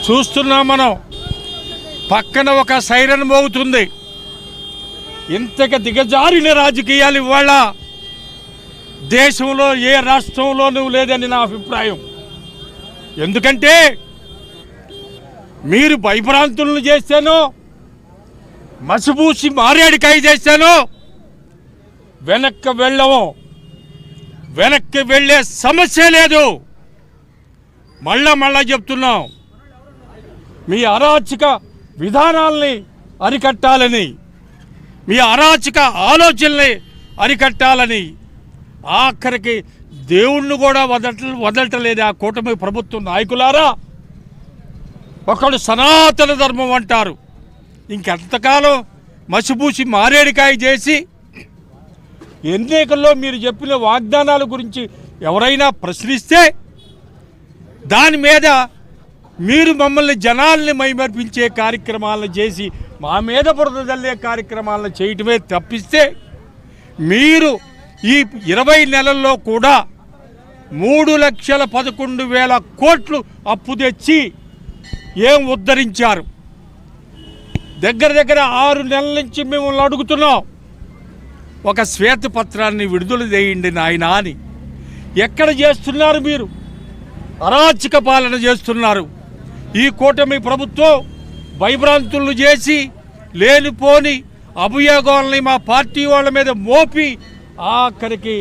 చూస్తున్నాం మనం. పక్కన ఒక సైరన్ మోగుతుంది. ఇంతగా దిగజారిన రాజకీయాలు ఇవాళ దేశంలో ఏ రాష్ట్రంలోనూ లేదని నా అభిప్రాయం. ఎందుకంటే మీరు భయభ్రాంతులను చేస్తానో, మసిబూసి మారేడికాయ చేస్తానో వెనక్కి వెళ్ళము. వెనక్కి వెళ్ళే సమస్య లేదు. మళ్ళా చెప్తున్నాం, మీ అరాచక విధానాల్ని అరికట్టాలని, మీ అరాచక ఆలోచనల్ని అరికట్టాలని, ఆఖరికి దేవుణ్ణి కూడా వదలటలేదు ఆ కూటమి ప్రభుత్వం నాయకులారా. ఒకడు సనాతన ధర్మం అంటారు. ఇంకెంతకాలం మసిబూసి మారేడికాయ చేసి ఎన్నికల్లో మీరు చెప్పిన వాగ్దానాల గురించి ఎవరైనా ప్రశ్నిస్తే దాని మీద మీరు మమ్మల్ని జనాల్ని మైమర్పించే కార్యక్రమాలను చేసి మా మీద బురద జల్లే కార్యక్రమాలను చేయటమే తప్పిస్తే మీరు ఈ 20 నెలల్లో కూడా 3,11,000 కోట్లు అప్పు తెచ్చి ఏం ఉద్ధరించారు? దగ్గర 6 నెలల నుంచి మిమ్మల్ని అడుగుతున్నాం, ఒక శ్వేతపత్రాన్ని విడుదల చేయండి నాయనా అని. ఎక్కడ చేస్తున్నారు మీరు? అరాచక పాలన చేస్తున్నారు. ఈ కూటమి ప్రభుత్వం భయభ్రాంతులను చేసి లేనిపోని అభియోగాల్ని మా పార్టీ వాళ్ళ మీద మోపి ఆఖరికి